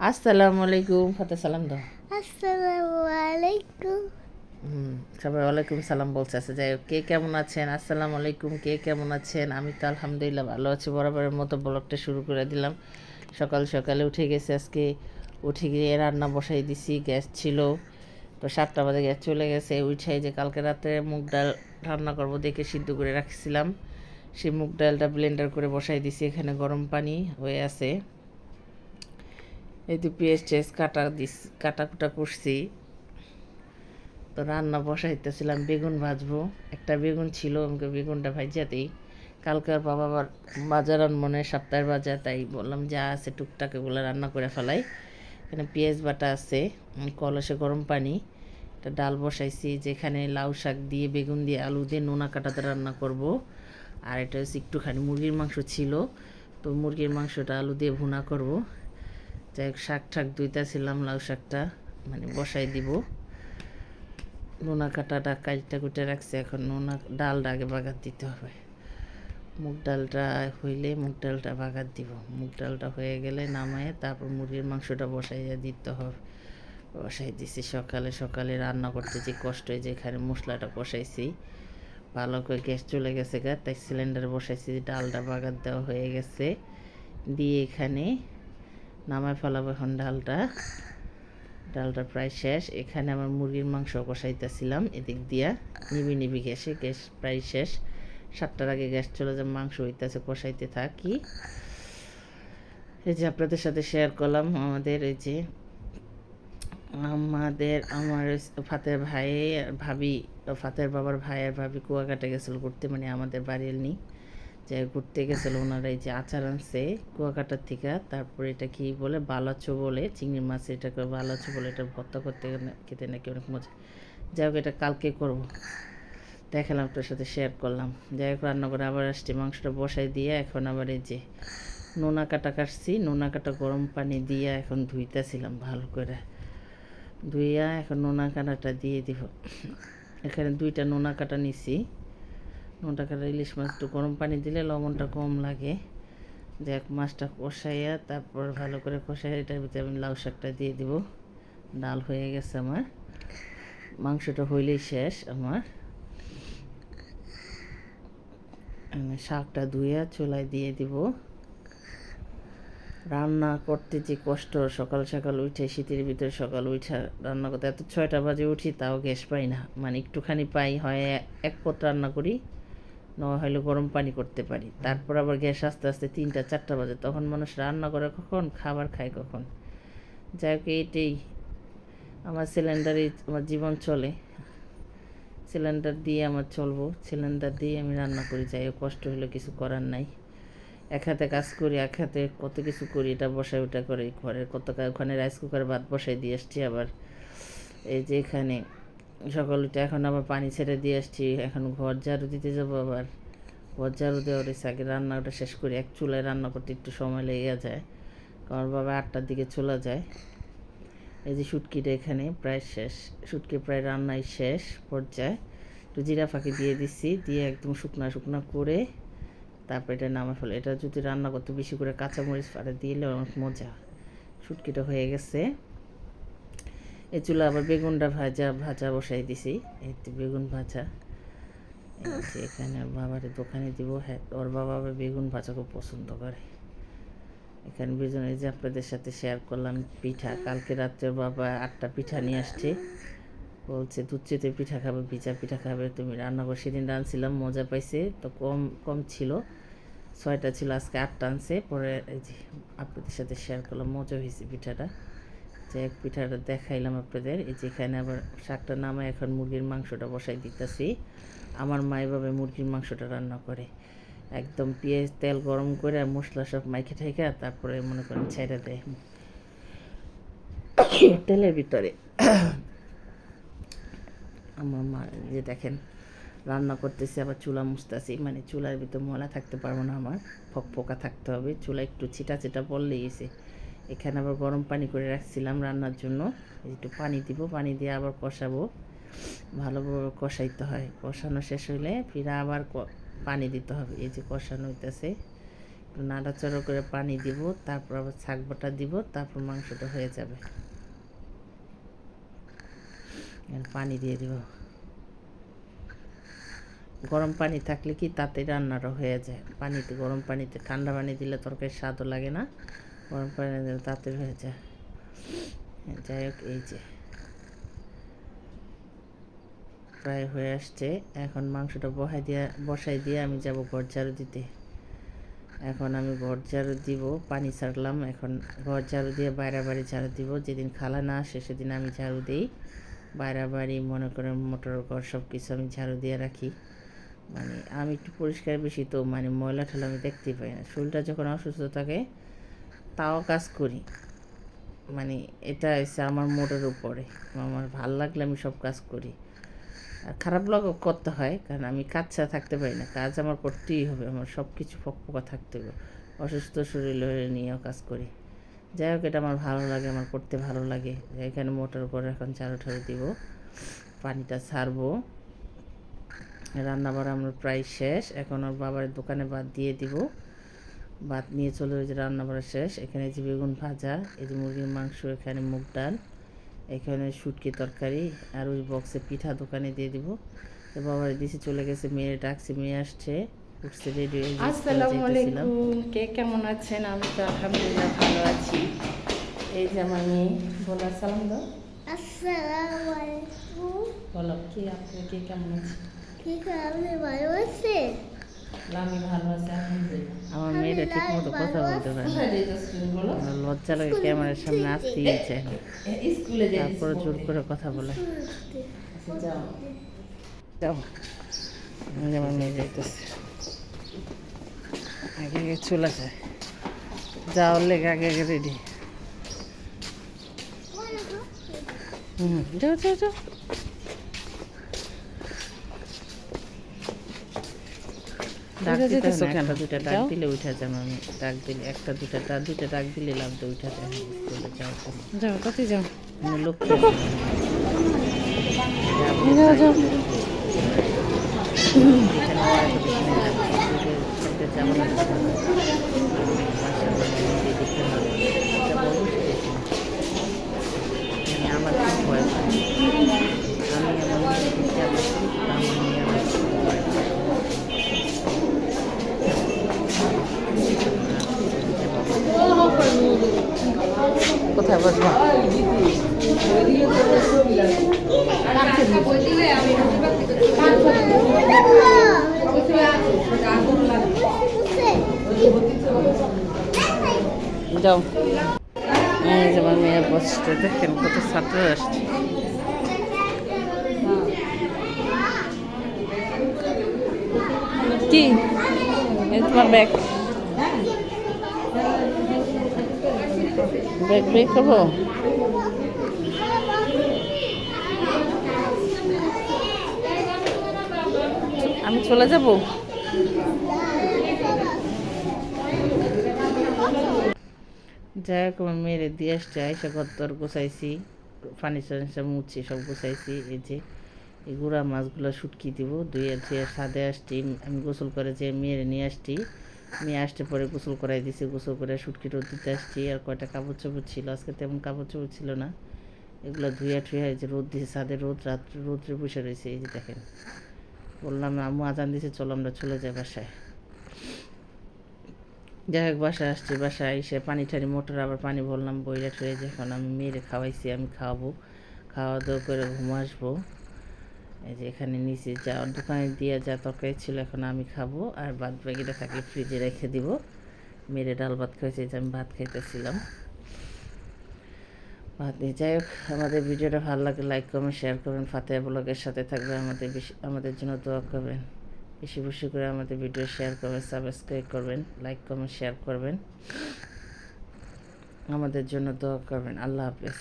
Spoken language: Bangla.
আসসালামু আলাইকুম, ফাতে সালাম দাও। আসসালামু আলাইকুম। সবাই ওয়ালাইকুম সালাম বলছে। আছে যাই হোক, কে কেমন আছেন? আসসালামু আলাইকুম, কে কেমন আছেন? আমি তো আলহামদুলিল্লাহ ভালো আছি। বরাবরের মতো ব্লগটা শুরু করে দিলাম। সকাল সকালে উঠে গেছে আজকে। উঠে গিয়ে রান্না বসাই দিছি, গ্যাস ছিল তো 7টা বাজে গ্যাস চলে গেছে। উঠাই যে কালকে রাতে মুগ ডাল রান্না করব দেখে সিদ্ধ করে রাখছিলাম, সেই মুগ ডালটা ব্লেন্ডার করে বসাই দিছি। এখানে গরম পানি হয়ে আছে, এই তো পেঁয়াজ টেস্ট কাটা কুটা করছি। তো রান্না বসাইতেছিলাম, বেগুন ভাজবো। একটা বেগুন ছিল, আমাকে বেগুনটা ভাজিয়া দিই। কালকে আর বাবা আবার বাজার মনে সপ্তাহের বাজার, তাই বললাম যা আছে টুকটাক এগুলো রান্না করে ফেলাই। এখানে পেঁয়াজ বাটা আছে, কলসে গরম পানি, একটা ডাল বসাইছি যেখানে লাউ শাক দিয়ে বেগুন দিয়ে আলু দিয়ে নোনা কাটাতে রান্না করব। আর এটা হচ্ছে একটুখানি মুরগির মাংস ছিল, তো মুরগির মাংসটা আলু দিয়ে ভুনা করব। যাই হোক, শাক ঠাক ধুইতেছিলাম, লাউ শাকটা মানে বসাই দিব। নোনা কাটাটা কাজটা কুটে রাখছে, এখন নোনা ডালটা আগে বাগার দিতে হবে। মুগ ডালটা হইলে মুগ ডালটা বাগার দিব। মুগ ডালটা হয়ে গেলে নামায় তারপর মুরগির মাংসটা বসাইয়া দিতে হবে। বসাই দিছি। সকালে সকালে রান্না করতে যে কষ্ট হয়, যেখানে মশলাটা কষাইছি ভালো করে, গ্যাস চলে গেছে গা, তাই সিলিন্ডারে বসাইছি। ডালটা বাগার দেওয়া হয়ে গেছে, দিয়ে এখানে নামায় ফেলাবো এখন ডালটা। ডালটা প্রায় শেষ। এখানে আমার মুরগির মাংস কষাইতেছিলাম এদিক দিয়া, নিবি নিবি গ্যাসে, গ্যাস প্রায় শেষ। 7টার আগে গ্যাস চলে যায়, মাংস হইতেছে, কষাইতে থাকি। এই যে আপনাদের সাথে শেয়ার করলাম আমাদের এই যে আমার ফাতের ভাই আর ভাবি, ফাতের বাবার ভাই আর ভাবি কুয়াকাটা গেছিলো ঘুরতে, মানে আমাদের বাড়ির নি যে ঘুরতে গেছিলো। ওনারা এই যে আচার আনছে কুয়াকাটার থেকে। তারপরে এটা কি বলে, বালাচো বলে, চিংড়ি মাছ, এটাকে বালাচো বলে। এটা ভর্তা করতে খেতে নাকি অনেক মজা। যাই হোক, এটা কালকে করবো, দেখালাম, আপনার সাথে শেয়ার করলাম। যাই হোক, রান্না করে আবার আসছি, মাংসটা বসাই দিয়ে এখন আবার এই যে নোনা কাটা কাটছি, নোনা কাটা গরম পানি দিয়ে এখন ধুইতেছিলাম ভালো করে। ধুইয়া এখন নোনা কাটাটা দিয়ে দিব। এখানে 2টা নোনা কাটা নিছি। নোনা কাটা ইলিশ মাছ একটু গরম পানি দিলে লবণটা কম লাগে। দেখ, মাছটা কষাইয়া তারপর ভালো করে কষাইয়া এটার ভিতরে আমি লাউ শাকটা দিয়ে দিব। ডাল হয়ে গেছে আমার, মাংসটা হইলেই শেষ আমার। শাকটা ধুইয়া চুলায় দিয়ে দিব। রান্না করতে যে কষ্ট, সকাল সকাল উঠে, শীতের ভিতরে সকাল উঠে রান্না করতে, এত 6টা বাজে উঠি তাও গ্যাস পাই না, মানে একটুখানি পাই, হয় এক পথ রান্না করি, না হলে গরম পানি করতে পারি। তারপর আবার গ্যাস আস্তে আস্তে 3টা 4টা বাজে, তখন মানুষ রান্না করে কখন, খাবার খায় কখন। যাই হোক, এইটাই আমার সিলিন্ডারে আমার জীবন চলে। সিলিন্ডার দিয়ে আমার চলবো, সিলিন্ডার দিয়ে আমি রান্না করি। যাই হোক, কষ্ট হলে কিছু করার নাই। এক হাতে কাজ করি, এক হাতে কত কিছু করি, এটা বসাই ওটা করে, ঘরের কত ওখানে রাইস কুকারে ভাত বসাই দিয়ে আসছি। আবার এই যে এখানে সকাল উঠে এখন আবার পানি ছেড়ে দিয়ে আসছি, এখন ঘর ঝাড়ু দিতে যাবো। আবার ঘর ঝাড়ু দেওয়ার এসে আগে রান্নাটা শেষ করি। এক চুলায় রান্না করতে একটু সময় লেগে যায়, কারণ বাবা 8টার দিকে চলে যায়। এই যে শুটকিটা এখানে প্রায় শেষ, শুটকি প্রায় রান্নাই শেষ পর্যায়ে। একটু জিরা ফাঁকি দিয়ে দিচ্ছি, দিয়ে একদম শুকনা শুকনা করে তারপর এটা নামা ফেলে। এটা যদি রান্না করতে বেশি করে কাঁচামরিচ ফাটা দিলে অনেক মজা। শুটকিটা হয়ে গেছে। এই চুলা আবার বেগুনটা ভাজা ভাজা বসাই দিছি, এই তো বেগুন ভাজা। এই যে এখানে বাবার দোকানে দিব। হ্যাঁ, ওর বাবা আবার বেগুন ভাজা খুব পছন্দ করে। এখানে বেগুন, এই যে আপনাদের সাথে শেয়ার করলাম পিঠা। কালকে রাত্রে বাবা 8টা পিঠা নিয়ে আসছে, বলছে দুধ চিতে পিঠা খাবে, ভিজা পিঠা খাবে, তুমি রান্না করে। সেদিন রাঁধছিলাম, মজা পাইছে, তো কম কম ছিল, 6টা ছিল, আজকে 8টা আনছে। পরে এই যে আপনাদের সাথে শেয়ার করলাম, মজা হয়েছে পিঠাটা। যে এক পিঠাটা দেখাইলাম আপনাদের। এই যেখানে আবার শাকটা নামায় এখন মুরগির মাংসটা বসাই দিতেছি। আমার মা এভাবে মুরগির মাংসটা রান্না করে, একদম পেঁয়াজ তেল গরম করে মশলা সব মাইখে ঠাইখা তারপরে মনে করেন ছেড়ে দেয় তেলের ভিতরে। আমার মা যে দেখেন রান্না করতেছি, আবার চুলা মুছতেছি, মানে চুলার ভিতর ময়লা থাকতে পারবো না, আমার ফকফকা থাকতে হবে। চুলা একটু ছিটা ছিটা পড়লেই এসে। এখানে আবার গরম পানি করে রাখছিলাম রান্নার জন্য, একটু পানি দিব, পানি দিয়ে আবার কষাবো। ভালোভাবে কষাইতে হয়, কষানো শেষ হইলে ফিরে আবার পানি দিতে হবে। এই যে কষানো হইতেছে, একটু নাড়াচাড়া করে পানি দিব, তারপর আবার শাক বাটা দিব, তারপর মাংসটা হয়ে যাবে। পানি দিয়ে দিব। গরম পানি থাকলে কি তাতে রান্নাটা হয়ে যায়। পানিতে গরম পানিতে ঠান্ডা পানি দিলে তরকারি স্বাদও লাগে না, গরম পানি দিলে তাতে হয়ে যায়। যাই হোক, এই যে প্রায় হয়ে আসছে। এখন মাংসটা বসাই দিয়ে আমি যাব ঘর ঝাড়ু দিতে। এখন আমি ঘর ঝাড়ু দিব, পানি ছাড়লাম। এখন ঘর ঝাড়ু দিয়ে বাইরে বাড়ি ঝাড়ু দিব। যেদিন খালা না আসে সেদিন আমি ঝাড়ু দিই। বাইরে বাড়ি মনে করেন মোটর ঘর সব কিছু আমি ঝাড়ু দিয়ে রাখি। মানে আমি একটু পরিষ্কার বেশি, তো মানে ময়লা ঠেলা আমি দেখতেই পাই না। শরীরটা যখন অসুস্থ থাকে তাও কাজ করি। মানে এটা হচ্ছে আমার মোটের উপরে। আমার ভাল লাগলে আমি সব কাজ করি, আর খারাপ লাগও করতে হয়, কারণ আমি কাজ ছাড়া থাকতে পারি না। কাজ আমার করতেই হবে, আমার সব কিছু ফকফকা থাকতে হবে। অসুস্থ শরীর নিয়েও কাজ করি। যাই হোক, এটা আমার ভালো লাগে, আমার করতে ভালো লাগে। এখানে মোটর করে এখন ঝাড়ু ঠাড়ু দিব, পানিটা ছাড়বো। রান্না বাড়া আমার প্রায় শেষ। এখন ওর বাবার দোকানে ভাত দিয়ে দিব। ভাত নিয়ে চলে যে রান্না বাড়া শেষ। এখানে যে বেগুন ভাজা, এই যে মুরগির মাংস, এখানে মুগ ডাল, এখানে শুটকি তরকারি, আর ওই বক্সে পিঠা দোকানে দিয়ে দিব। তো বাবার দিছে চলে গেছে, মেয়ে ডাকছে, মেয়ে আসছে, উঠছে রেডি হয়ে। আসসালামু আলাইকুম, কে কেমন আছেন? আমি তো আলহামদুলিল্লাহ ভালো আছি। এই যে আমার মেয়ে, বলো সালাম দাও। আসসালামু আলাইকুম। বলো কি আপনি কে কেমন আছে? ঠিক আছে, আপনি ভালো আছেন? আমি ভালো আছি আলহামদুলিল্লাহ। আমার মেয়েটা ঠিক মতো কথা বলতে পারে না, কোথায় যাইতেছ তুমি বলো? আমার লজ্জা লাগে ক্যামেরার সামনে আসতেই চায় না, স্কুলে যাইতেছ? তারপরে জোর করে কথা বলে। আচ্ছা, যাও। যাও, আমার মেয়ে যাইতেছে, আগে আগে চলে যায়, যাওয়ার লেগে আগে আগে রেডি। যাও যাও যাও। ডাক দিতে হবে না, একটা দুটা ডাক দিলে উঠা যাবে। আমি ডাক দিলে একটা দুটা ডাক দিলে লাভ দিয়ে উঠা যায় স্কুলে যাওয়ার জন্য। যাও তাতে যাও। লক্ষ্য যাও যাও। আমার খুব ভয় পাই। আমি আমার মেয়ে আমার খুব ভয় পাই। কোথায় বসবো? যাও। এই যে আমার মেয়ের বসতে দেখেন কত ছাত্র আসছে। কি এই তোমার ব্যাগ? ব্যাগ বের করবো? আমি চলে যাব। যাই হোক, আমার মেয়েরে দিয়ে আসছে, আইসা ঘর গোছাইছি, ফার্নিচার মুছছি, সব গোছাইছি। এই যে এই গুঁড়া মাছগুলো শুটকি দিব, ধুয়ে ধুয়ে সাদে আসছি। আমি গোসল করে যে মেয়েরে নিয়ে আসছি, মেয়ে আসতে পরে গোসল করাই দিছি, গোসল করে শুটকি রোদ দিতে আসছি। আর কয়টা কাপড় চোপড় ছিল, আজকে তেমন কাপড় চোপড় ছিল না, এগুলো ধুয়ে ঠুয়ে যে রোদ দিছে, সাদে রোদ, রোদ্রে বসে রয়েছে। এই যে দেখেন, বললাম আম্মু আজান দিছে, চলো আমরা চলে যাই বাসায়। যাই হোক, বাসায় আসছি, বাসায় এসে পানি টানি মোটর আবার পানি বললাম বইরা ঠুয়ে, যখন আমি মেয়েরে খাওয়াইছি, আমি খাওয়াবো, খাওয়া দাওয়া করে ঘুম আসবো। এই যে এখানে নিচে যা দোকানে দিয়ে যা তরকারি ছিল এখন আমি খাবো, আর বাদ বাকিটা থাকলে ফ্রিজে রেখে দিব। মেরে ডাল ভাত খাইছে, যে আমি ভাত খাইতেছিলাম ভাত নিয়ে। যাই হোক, আমাদের ভিডিওটা ভালো লাগে লাইক করবেন, শেয়ার করবেন, ফাতেহা ব্লগের সাথে থাকবে, আমাদের জন্য দোয়া করবেন, বেশি বেশি করে আমাদের ভিডিও শেয়ার করবেন, সাবস্ক্রাইব করবেন, লাইক করবেন, শেয়ার করবেন, আমাদের জন্য দোয়া করবেন। আল্লাহ হাফেজ।